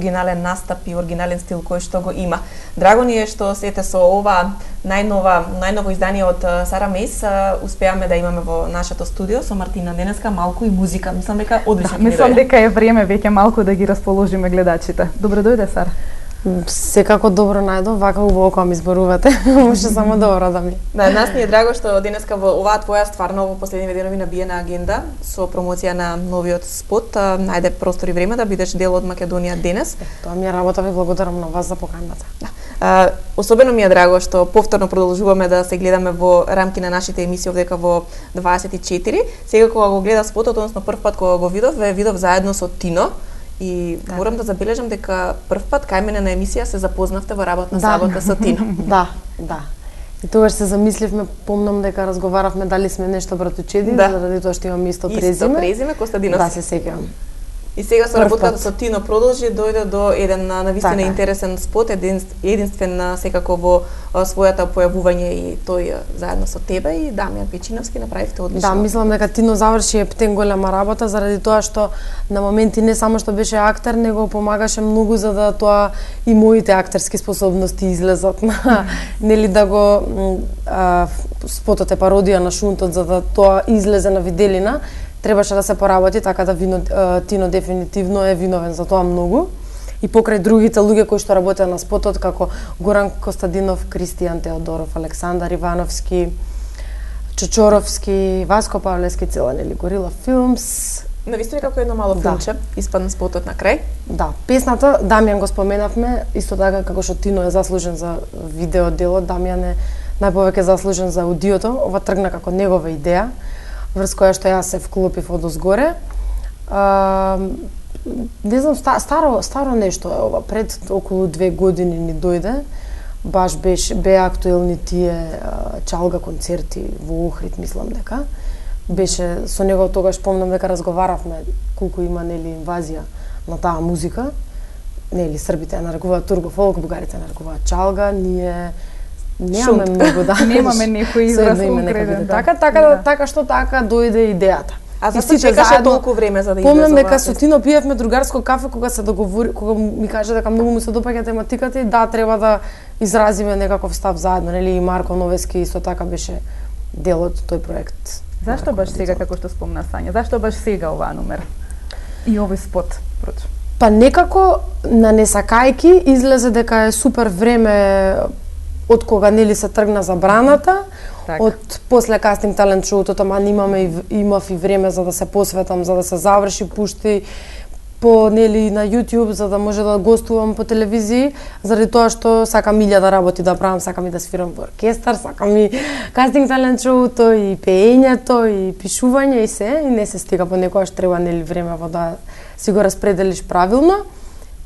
оригинален настап и оригинален стил кој што го има. Драго ни е што сете со ова најново издание од Сара Мейс успеаме да имаме во нашето студио со Мартина денеска малку и музика. Мислам дека одлично. Мислам дека е време веќе малку да ги расположиме гледачите. Добро дојде, Сара. Секако добро најдов, вака убаво кога ми зборувате. Може само добро да ми. Да, нас ни е драго што денеска во оваа твоја стварно во последниве денови набиена агенда со промоција на новиот спот најде простор и време да бидеш дел од Македонија денес. Тоа ми е работа, ви благодарам на вас за поканата. Да. Особено ми е драго што повторно продолжуваме да се гледаме во рамки на нашите емисии овдека во 24. Сега кога го гледав спотот, односно прв пат кога го видов заедно со Тино. И морам да забележам дека прв пат кај мене на емисија се запознавте во работна сабота со Тино. Да. И тогаш се замисливме, помнам дека разговаравме дали сме нешто братучеди, заради тоа што имаме исто презиме. Исто презиме, Костадинов. Да, се сеќавам. И сега со работата со Тино продолжи, дојде до еден навистина интересен спот, единствен секако во својата појавување и тој заедно со тебе и Дамјан Печиновски направивте одлично. Да, мислам дека Тино заврши ептен голема работа заради тоа што на моменти не само што беше актер, него помагаше многу за да тоа и моите актерски способности излезат на нели да го спотот е пародија на Шунтот, за да тоа излезе на виделина. Требаше да се поработи, така да Тино дефинитивно е виновен за тоа многу. И покрај другите луѓе кои што работеа на спотот, како Горан Костадинов, Кристијан Теодоров, Александар Ивановски, Чочоровски, Васко Павлевски, цела нели Горила Филмс. Навистина како едно мало филмче, испадна спотот на крај. Да, песната Дамјан го споменавме, исто така како што Тино е заслужен за видео делот, Дамјан е најповеќе заслужен за аудиото. Ова тргна како негова идеја, врз која што јас се вклопив одозгоре. Не знам, старо нешто е ова, пред околу 2 години ни дојде. Баш беа актуелни тие чалга концерти во Охрид, мислам дека. Беше со него тогаш помнам дека разговаравме колку има нели инвазија на таа музика. Нели србите ја нарекуваат турбо фолк, бугарите ја нарекуваат чалга, ние немаме многу да. Немаме некој израз конкретен. Така што така дојде идејата. А зашто чекаше толку време за да излезе? Помнам дека со Тино пиевме другарско кафе кога се договори, кога ми каже дека многу му се допаѓа тематиката и да треба да изразиме некаков став заедно, нели и Марко Новески исто така беше дел од тој проект. Зашто баш сега, како што спомна Сања? Зашто баш сега оваа номер? И овој спот, прочу. Па некако на несакајки излезе дека е супер време од кога нели се тргна забраната, од после кастинг талент шоуто, тама имав и време за да се посветам, за да се заврши, пушти по нели на YouTube за да може да гостувам по телевизии, заради тоа што сакам 1000 работи да правам, сакам и да свирам во оркестар, сакам и кастинг талент шоуто и пеењето и пишување и се, и не се стига по некојаш треба нели време во да си го распределиш правилно.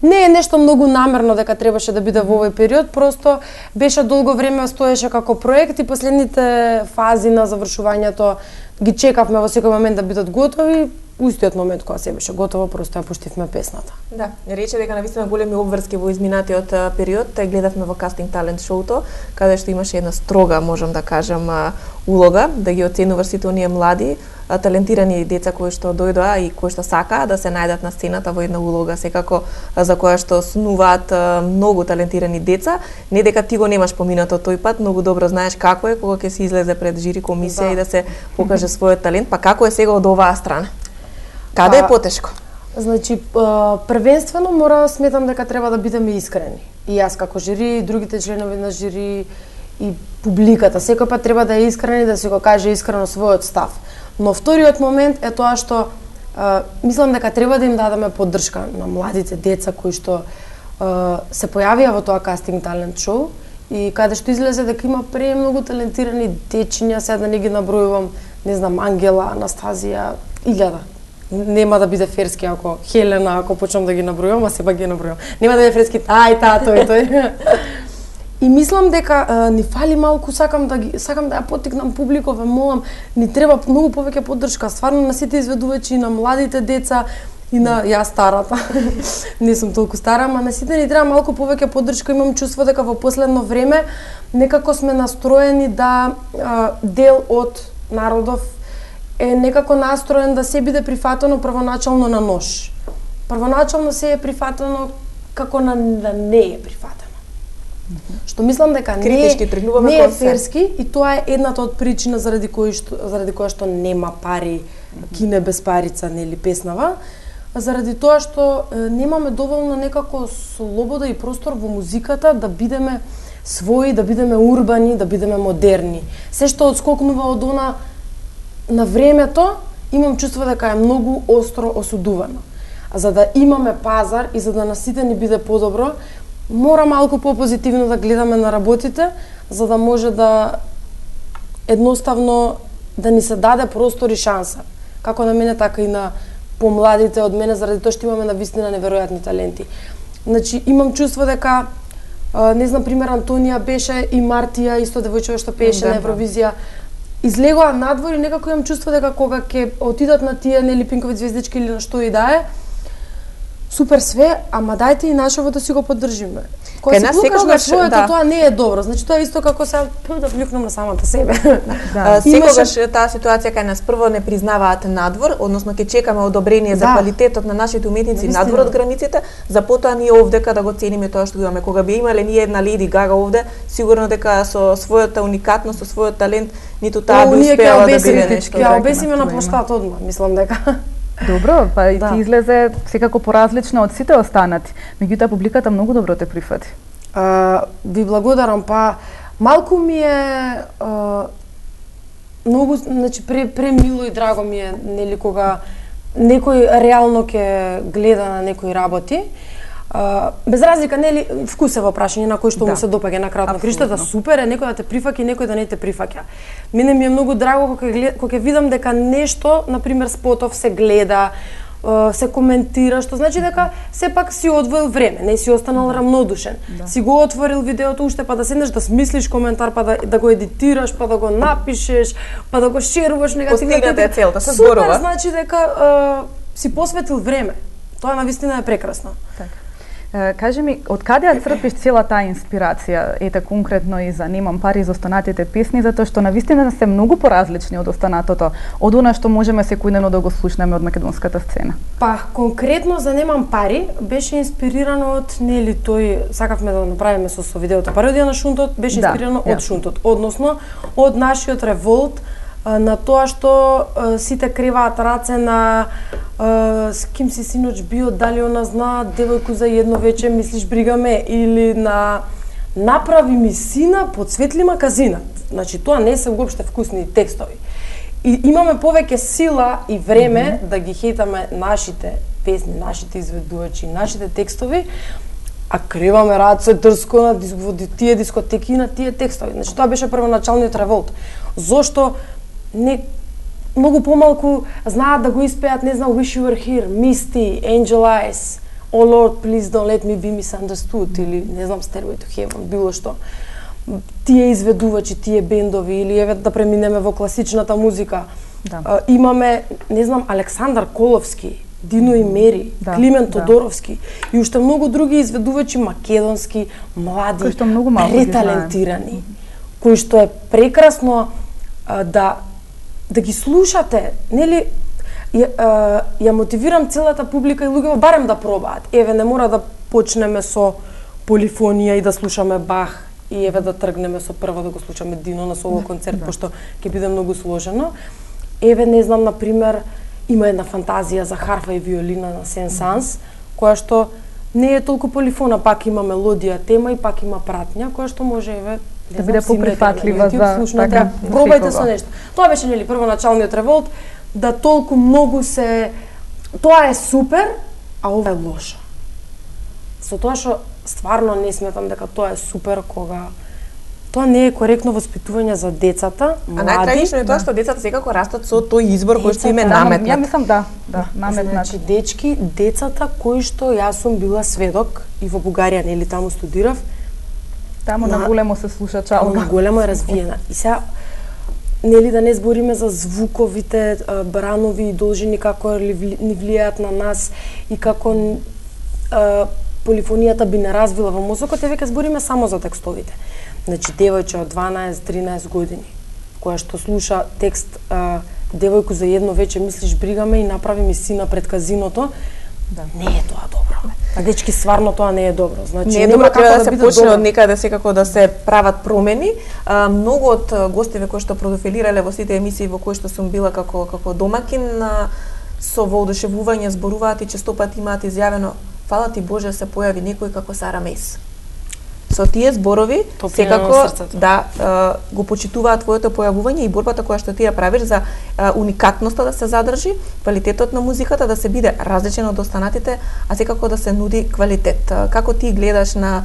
Не е нешто многу намерно дека требаше да биде во овој период, просто беше долго време стоеше како проект и последните фази на завршувањето ги чекавме во секој момент да бидат готови. У истиот момент кога се беше готово, просто ја пуштивме песната. Да, рече дека навистина големи обврски во изминатиот период, гледавме во кастинг талент шоуто, каде што имаше една строга, можам да кажам, улога да ги оценуваш сите оние млади, талентирани деца кои што дојдоа и кои што сакаа да се најдат на сцената во една улога, секако за која што снуваат многу талентирани деца. Не дека ти го немаш поминато тој пат, многу добро знаеш како е кога ќе се излезе пред жири комисија и да се покаже својот талент, па како е сега од оваа страна? Каде е потешко? Значи, првенствено сметам дека треба да бидеме искрени. И јас како жири, и другите членови на жири, и публиката. Секој пат треба да е искрен и да се го каже искрено својот став. Но вториот момент е тоа што мислам дека треба да им дадеме поддршка на младите деца кои што се појавија во тоа кастинг талент шоу и каде што излезе дека има премногу талентирани дечиња, сега да не ги набројувам, не знам, Ангела, Анастазија, 1000. Нема да биде ферски ако Хелена, ако почнам да ги набројувам, а сепак ги набројувам. Нема да биде ферски тој. И мислам дека ни фали малку, сакам да ја поттикнам публико, ве молам, ни треба многу повеќе поддршка, стварно на сите изведувачи, на младите деца и на јас старата. Не сум толку стара, ама на сите ни треба малку повеќе поддршка. Имам чувство дека во последно време некако сме настроени да дел од народов е некако настроен да се биде прифатено првоначално на нож. Првоначално се е прифатено како на не е прифатено. Што мислам дека Критички тргнуваме не е кон се. ферски и тоа е едната од причина заради која што нема пари, кине без парица, нели песнава, заради тоа што немаме доволно некако слобода и простор во музиката да бидеме своји, да бидеме урбани, да бидеме модерни. Се што одскокнува од она на времето, имам чувство дека е многу остро осудувано. А за да имаме пазар и за да на сите ни биде подобро, мора малку попозитивно да гледаме на работите, за да може да едноставно да ни се даде простор и шанса. Како на мене, така и на помладите од мене, заради тоа што имаме навистина неверојатни таленти. Значи, имам чувство дека, не знам, пример, Антонија беше и Мартија, исто девојче што пееше на Евровизија, излегоа надвор и некако имам чувство дека кога ќе отидат на тие нели Пинкови звездички или на што и да е, супер све, ама дајте и нашево да си го поддржиме. Кога се клукаш на своето, тоа не е добро. Значи тоа е исто како се да влюкнам на самата себе. Секогаш таа ситуација кај нас прво не признаваат надвор, односно ќе чекаме одобрение за квалитетот на нашите уметници надвор од границите, за потоа ние овдека да го цениме тоа што имаме. Кога би имале ние една Леди Гага овде, сигурно дека со својата уникатност, со својот талент, ниту таа би успеала да биде нешто. Ќе обесиме на плоштад одма, мислам дека. Добро, па и ти излезе секако поразлично од сите останати. Меѓутоа публиката многу добро те прифати. Ви благодарам, па малку ми е многу, значи премило и драго ми е нели кога некој реално ќе гледа на некои работи. Без разлика, нели, вкусево прашање на кој што му се допаѓа на крајот на криштата, супер е некој да те прифаќа и некој да не те прифаќа. Мене ми е многу драго кога ќе видам дека нешто, на пример спотов се гледа, се коментира, што значи дека сепак си одвоил време, не си останал рамнодушен. Си го отворил видеото уште па да седнеш да смислиш коментар, па да го едитираш, па да го напишеш, па да го шеруваш негативно. Постигната целта, се зборува. Супер, значи дека си посветил време. Тоа навистина е прекрасно. Така. Кажи ми, од каде ја црпиш цела таа инспирација, ете конкретно и за Немам пари за останатите песни, затоа што навистина се многу поразлични од останатото, од она што можеме секојдневно да го слушнеме од македонската сцена? Па, конкретно за Немам пари беше инспирирано од, нели, тој, сакавме да направиме со видеото пародија на Шунтот, беше инспирирано од Шунтот, односно од нашиот револт, на тоа што сите криваат раце на с ким си синоч био, дали она знаа девојку за едно вече, мислиш бригаме, или на направи ми сина, подсветли ма казинат. Значи тоа не се уопште вкусни текстови. И имаме повеќе сила и време да ги хейтаме нашите песни, нашите изведувачи, нашите текстови, а криваме раце дрско на тие дискотеки на тие текстови. Значи тоа беше првоначалниот револт. Зошто не многу помалку знаат да го испеат, не знам, Wish You Were Here, Misty, Angel Eyes, Oh Lord, Please Don't Let Me Be Misunderstood, или не знам, Stairway to Heaven, било што. Тие изведувачи, тие бендови, или еве да преминеме во класичната музика. Имаме, не знам, Александар Коловски, Дино и Мери, Климент Тодоровски и уште многу други изведувачи македонски, млади, преталентирани, кои што е прекрасно да ги слушате, нели, ја мотивирам целата публика и луѓето барем да пробаат. Еве, не мора да почнеме со полифонија и да слушаме Бах и еве да тргнеме со прво да го слушаме Дино на соло концерт, пошто ќе биде многу сложено. Еве, не знам, на пример, има една фантазија за харфа и виолина на Сен-Санс, која што не е толку полифона, пак има мелодија, тема и пак има пратња, која што може, еве, да биде поприфатлива за така, пробајте со нешто. Тоа беше, нели, првоначалниот револт, да толку многу се... Тоа е супер, а ова е лошо. Со тоа што стварно не сметам дека тоа е супер кога тоа не е коректно воспитување за децата, млади. А најтрагично е тоа што децата секако растат со тој избор кој што им е наметнат. Ја мислам наметнат. Значи децата кои што јас сум била сведок и во Бугарија, нели, таму студирав, таму на големо се слуша чалга. На големо е развиена. И сега, нели, да не збориме за звуковите бранови и должини како ни влијаат на нас и како полифонијата би не развила во мозокот, еве ќе збориме само за текстовите. Значи, девојче од 12-13 години, која што слуша текст девојку за едно вече, мислиш бригаме и направи ми сина пред казиното, не е тоа добро. А дечки, стварно тоа не е добро. Значи Не е добро, треба да се почне од некаде секако да се прават промени. Многу од гостиве кои што профилирале во сите емисии во кои што сум била како домакин, со воодушевување зборуваат и често пати имаат изјавено: "Фала ти Боже се појави некој како Сара Мейс." Со тие зборови секако го почитуваат твоето појавување и борбата која што ти ја правиш за уникатноста да се задржи, квалитетот на музиката да се биде различен од останатите, а секако да се нуди квалитет. Како ти гледаш на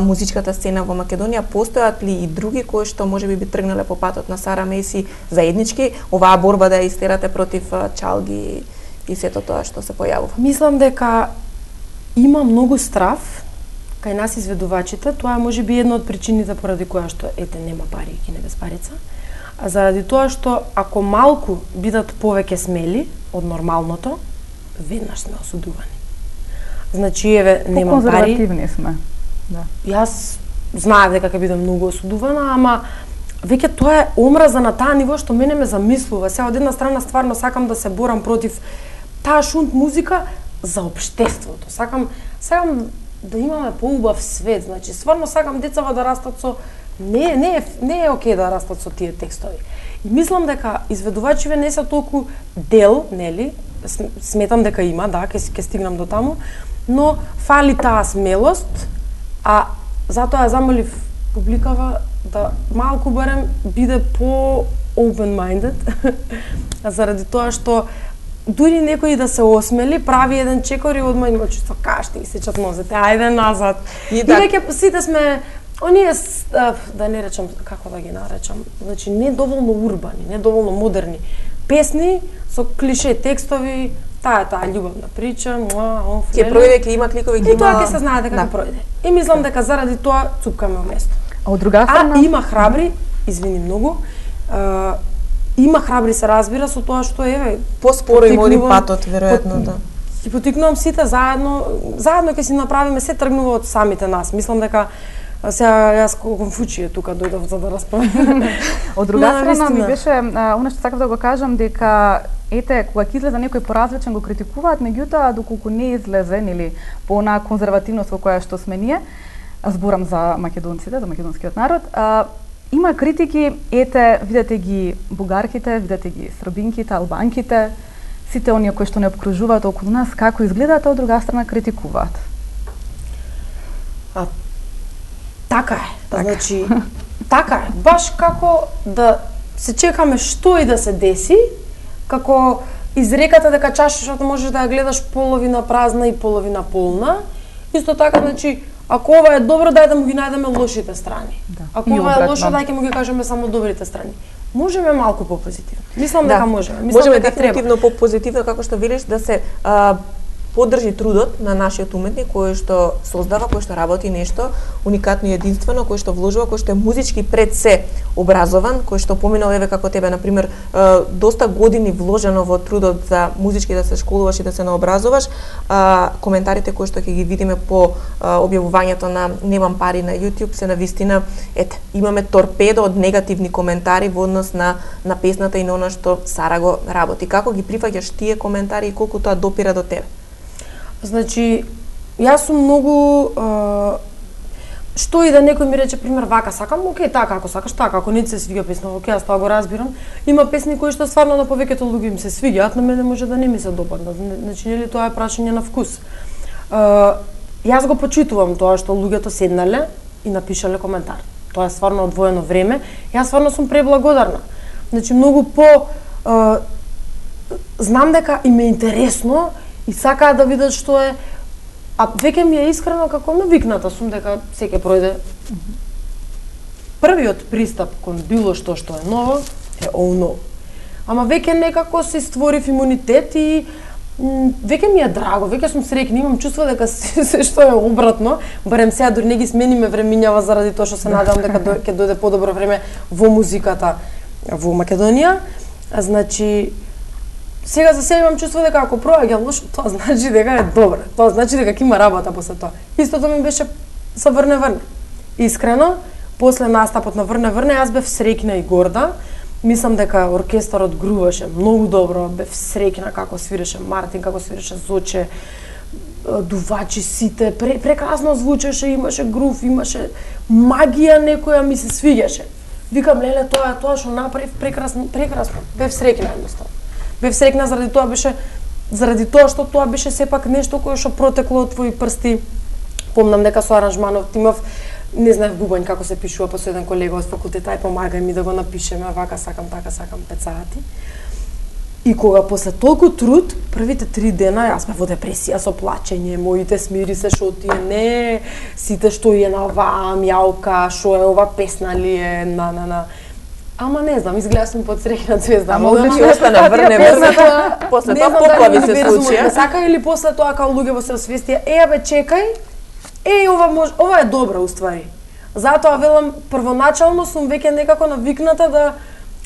музичката сцена во Македонија? Постојат ли и други кои што можеби би тргнале по патот на Сара Мейси заеднички оваа борба да ја истерате против чалги и сето тоа што се појавува? Мислам дека има многу страв кај нас изведувачите. Тоа е можеби една од причините поради која што нема пари и кине без парица. А заради тоа што ако малку бидат повеќе смели од нормалното, веднаш сме осудувани. Значи нема пари. Конзервативни сме. Да. Јас знаев дека ќе бидам многу осудувана, ама веќе тоа е омраза на таа ниво што мене ме замислува. Сега од една страна стварно сакам да се борам против таа шунт музика за општеството. Сакам да имаме поубав свет. Значи стварно сакам децава да растат со не е окей да растат со тие текстови. И мислам дека изведувачиве не се толку дел, нели? Сметам дека има, да, ќе стигнам до таму, но фали таа смелост, а затоа ја замолив публикава да малку барем биде по open-minded, заради тоа што дури некој да се осмели, прави еден чекор и одма има чувство кашти и сечат нозете, ајде назад. И веќе сите сме оние, да не речам, како да ги наречам, значи не доволно урбани, не доволно модерни песни со клише текстови, таа љубовна прича, ќе пројде, ќе има кликови, ќе има... И тоа ќе се знае дека ќе пројде. И мислам дека заради тоа цупкаме место. А од друга страна... има храбри, извини многу, има храбри се разбира со тоа што поспоро им оди патот веројатно, да. Ќе потикнувам сите заедно ќе си направиме, се тргнува од самите нас. Мислам дека сега јас Конфуција тука дојдов за да расправам. Од друга страна ми беше она што сакав да го кажам дека кога ќе излезе некој поразличен го критикуваат, меѓутоа доколку не излезе или по онаа конзервативност во која што сме ние, зборам за македонците, за македонскиот народ, има критики, видете ги бугарките, видете ги србинките, албанките, сите оние кои што не обкружуваат околу нас, како изгледаат, а од друга страна критикуваат. Така е. Значи, така е. Баш како да се чекаме што и да се деси, како изреката дека чашата можеш да ја гледаш половина празна и половина полна. Исто така, значи, ако ова е добро, дај да му ги најдеме лошите страни. Да. Ако ова е лошо, дај ќе му ги кажеме само добрите страни. Можеме малку попозитивно. Мислам дека можеме. Можеме дефинитивно попозитивно, како што велиш, да се поддржи трудот на нашиот уметник кој што создава, кој што работи нешто уникатно и единствено, кој што вложува, кој што е музички пред се образован, кој што поминал како тебе, например, доста години вложено во трудот за музички да се школуваш и да се наобразуваш. Коментарите кои што ќе ги видиме по објавувањето на Немам пари на YouTube се навистина, имаме торпедо од негативни коментари во однос на песната и на она што Сара го работи. Како ги прифаќаш тие коментари и колку тоа допира до тебе? Значи, јас сум многу што и да некој ми рече пример вака сакам, окей, така ако сакаш, така ако не ти се свига песна, окей, јас тоа го разбирам. Има песни кои што стварно на повеќето луѓе им се свиѓаат, на мене може да не ми се допаднат. Значи, нели тоа е прашање на вкус. Јас го почитувам тоа што луѓето седнале и напишале коментар. Тоа е стварно одвоено време. Јас стварно сум преблагодарна. Значи, многу знам дека им е интересно и сакаат да видат што е, а веќе ми е искрено како навикната сум дека се ќе пројде. Првиот пристап кон било што е ново е no. Ама веќе некако се створив имунитет и веќе ми е драго, веќе сум среќна, имам чувство дека се што е обратно, барем сега дури не ги смениме времињава заради тоа што се надевам дека ќе дојде подобро време во музиката во Македонија. Значи, сега за себе имам чувство дека ако проаѓа лошо, тоа значи дека е добро. Тоа значи дека ќе има работа после тоа. Истото ми беше со Врне. Искрено, после настапот на Врне, јас бев среќна и горда. Мислам дека оркестарот груваше многу добро, бев среќна како свиреше Мартин, како свиреше Зоче. дувачи сите, прекрасно звучеше, имаше грув, имаше магија некоја, ми се свиѓаше. Викам, леле, тоа што направив прекрасно. Бев среќна едноставно. Бев среќна заради тоа што тоа беше сепак нешто кое што протекло од твои прсти. Помнам дека со аранжманот имав, не знаев бубањ како се пишува, па со еден колега од факултет, ај помагај ми да го напишеме, вака сакам, така сакам, 5 сати. И кога после толку труд, првите 3 дена јас бев во депресија со плачење, моите смири се шо тие, не, сите што е на вам, јаука, шо е ова песна ли е, на. Ама не знам, изгледа сум подсреќна звезда. Ама одлично остана врне после тоа поплави се случија. Сака или после тоа као луѓето се освестија, бе чекај, ова е добро уствари. Затоа велам, првоначално сум веќе некако навикната да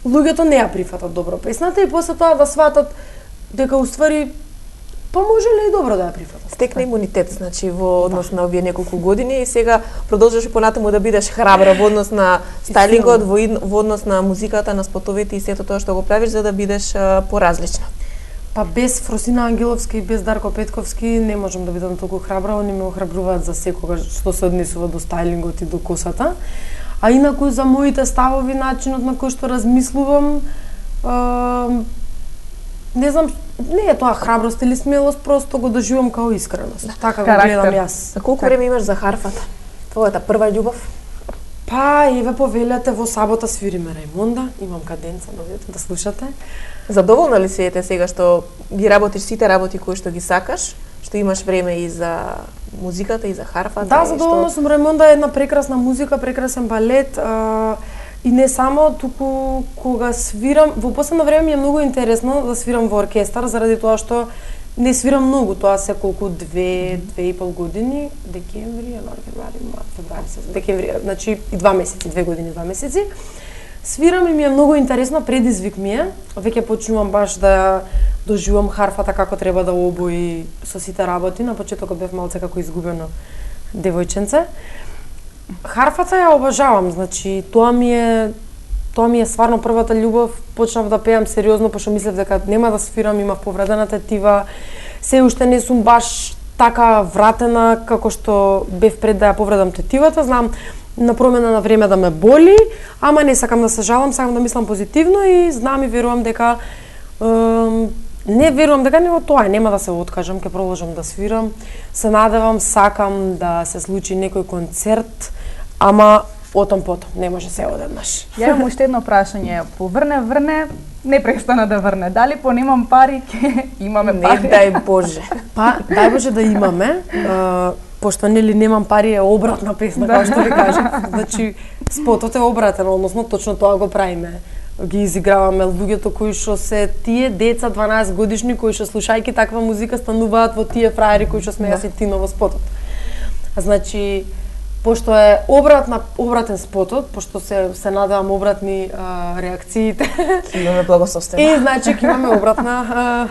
луѓето не ја прифатат добро песната и после тоа да сватат дека уствари па може ли и добро да ја прифатат. Стекна имунитет, значи во однос на овие неколку години и сега продолжуваш понатаму да бидеш храбра во однос на стајлингот, во однос на музиката, на спотовите и сето тоа што го правиш за да бидеш поразлична. Па без Фросина Ангеловска и без Дарко Петковски не можам да бидам толку храбра, они ме охрабруваат за секогаш што се однесува до стајлингот и до косата. А инаку за моите ставови, начинот на кој што размислувам, не знам, не е тоа храброст или смелост, просто го доживам као искреност. Така го гледам јас. А колку време имаш за харфата? Твојата прва љубов? Па, еве повелете, во сабота свириме Рајмонда, имам каденца, да слушате. Задоволна ли си ете сега што ги работиш сите работи кои што ги сакаш, што имаш време и за музиката и за харфата? Да, задоволна сум. Рајмонда е една прекрасна музика, прекрасен балет, и не само, туку кога свирам, во последно време ми е многу интересно да свирам во оркестар, заради тоа што не свирам многу, тоа се колку 2,5 години, декември, януари, февруари, декември, значи и 2 месеци, 2 години, 2 месеци. Свирам и ми е многу интересно, предизвик ми е. Веќе почнувам баш да доживам харфата како треба да обои со сите работи. На почетокот бев малце како изгубено девојченце. Харфата ја обожавам, значи тоа ми е стварно првата љубов. Почнав да пеам сериозно, пошто мислев дека нема да свирам, имав повредена тетива. Се уште не сум баш така вратена како што бев пред да ја повредам тетивата. Знам на промена на време да ме боли, ама не сакам да се жалам, сакам да мислам позитивно и знам и верувам дека не верувам дека него тоа нема да се откажам, ќе продолжам да свирам. Се надевам, сакам да се случи некој концерт, ама потом, не може се одеднаш. Ја имам уште едно прашање. По врне, не престана да врне. Дали по немам пари, ќе имаме пари? Не, дај Боже. Па, дај Боже да имаме. Пошто нели немам пари е обратна песна, како што ви кажам. Значи, спотот е обратен, односно точно тоа го правиме. Ги изиграваме луѓето кои што се тие деца 12 годишни кои што слушајќи таква музика стануваат во тие фраери кои што сме јас и Тино во спотот. Значи, пошто е обратен спотот, пошто се надевам обратни реакциите. Имаме благосостојано. И значи ќе имаме обратна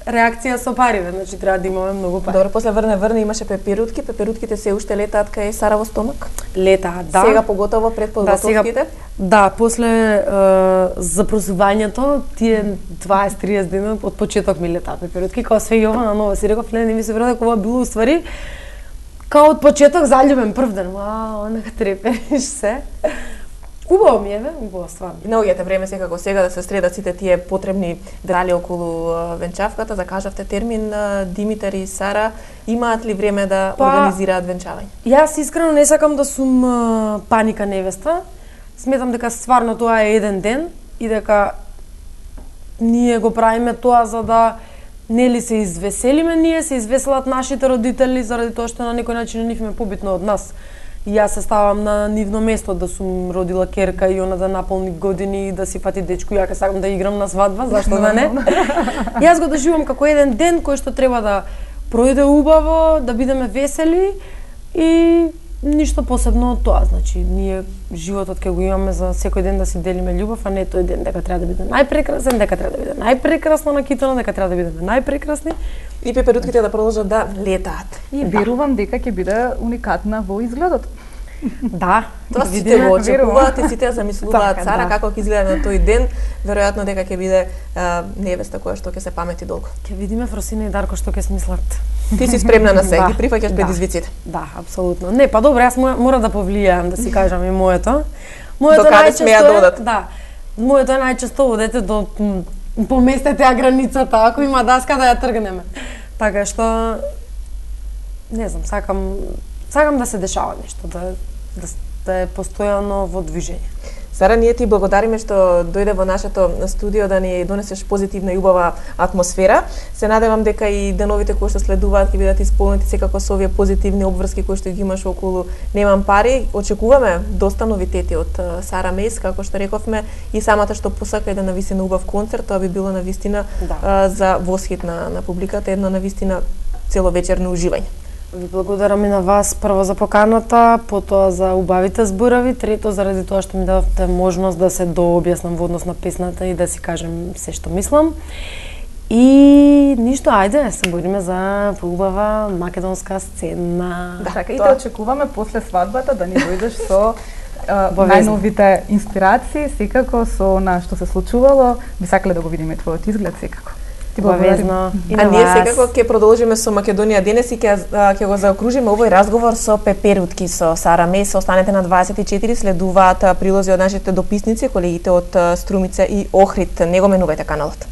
реакција со парите, значи треба да имаме многу пари. Добро, после врне имаше пеперутки, пеперутките се уште летаат кај Сараво стомак? Летаат, да. Сега поготово пред подготовките? Да, после запросувањето, тие 20-30 дена од почеток ми летаат пеперутки, као све Јована Нова си реков, не ми се верува дека ова било уствари као од почеток заљубен прв ден. Вау, онака трепериш се. Убаво ми е, убаво стварно. И наоѓате време секако сега да се средат сите тие потребни детали околу венчавката, закажавте термин Димитар и Сара, имаат ли време да организираат венчавање? Јас искрено не сакам да сум паника невеста. Сметам дека стварно тоа е еден ден и дека ние го правиме тоа за да нели се извеселиме, ние се извеселат нашите родители заради тоа што на некој начин нив ме побитно од нас. И јас се ставам на нивно место да сум родила керка и она да наполни години и да си фати дечко, ја сакам да играм на свадба, зашто да не? Јас го доживам како еден ден кој што треба да пројде убаво, да бидеме весели и ништо посебно од тоа. Значи, ние животот ќе го имаме за секој ден да си делиме љубов, а не тој ден дека треба да биде најпрекрасен, дека треба да биде најпрекрасно накитано, дека треба да бидеме најпрекрасни. И пеперутките да продолжат да летаат. И верувам дека ќе биде уникатна во изгледот. Да, Тоа да сите видиме. го очекуваат и сите ја замислуваат Така, Сара да. како ќе изгледа на тој ден, веројатно дека ќе биде невеста која што ќе се памети долго. Ќе видиме Фросина и Дарко што ќе смислат. Ти си спремна на се, Да, ги прифаќаш да. предизвиците. Да, апсолутно. Не, па добро, јас мора да повлијам, да си кажам и моето. До каде смеа да одат? Да. Моето е најчесто одете до поместете ја границата, ако има даска да ја тргнеме. Така што не знам, сакам да се дешава нешто, да е постојано во движење. Сара, ние ти благодариме што дојде во нашето студио да ни донесеш позитивна и убава атмосфера. Се надевам дека и деновите кои што следуваат ќе бидат исполнети секако со овие позитивни обврски кои што ги имаш околу Немам пари. Очекуваме доста новитети од Сара Мејс, како што рековме, и самата што посака еден навистина убав концерт, тоа би било навистина за восхит на публиката, едно навистина целовечерно уживање. Ви благодарам и на вас прво за поканата, потоа за убавите зборови, трето заради тоа што ми дадовте можност да се дообјаснам во однос на песната и да си кажем се што мислам. И ништо, ајде, се бориме за поубава македонска сцена. Да, така и те очекуваме после свадбата да ни дојдеш со најновите инспирации, секако со на што се случувало. Би сакале да го видиме твојот изглед секако. Обавезно. А ние секако ќе продолжиме со Македонија денес и ќе го заокружиме овој разговор со пеперутки со Сара Мејс. Останете на 24, следуваат прилози од нашите дописници, колегите од Струмица и Охрид. Не го менувајте каналот.